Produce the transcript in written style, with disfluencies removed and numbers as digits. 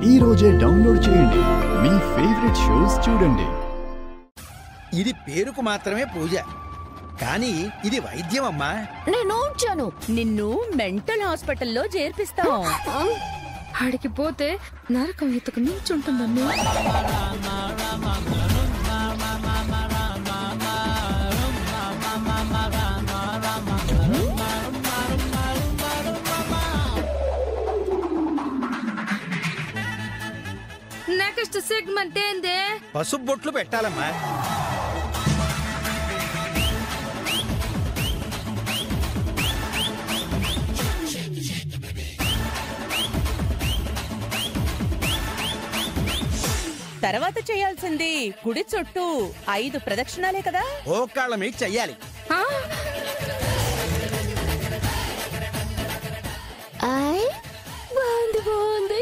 ఈ రోజే డౌన్లోడ్ చేయండి, మీ ఫేవరెట్ షోస్ చూడండి. ఇది పేరుకు మాత్రమే పూజ, కానీ ఇది వైద్యం అమ్మా. నేను వచ్చాను. నిన్ను మెంటల్ హాస్పిటల్లో చేర్పిస్తాం. ఆడికి పోతే నరకం ఎత్తుకు నిల్చుంటుందమ్మా. నెక్స్ట్ సెగ్మెంట్ ఏంది? పసుపు బొట్లు పెట్టాలమ్మా. తర్వాత చేయాల్సింది గుడి చుట్టూ 5 ప్రదక్షిణాలే కదా. ఓకాళ్ళ మీద చెయ్యాలి. బాగుంది బాగుంది.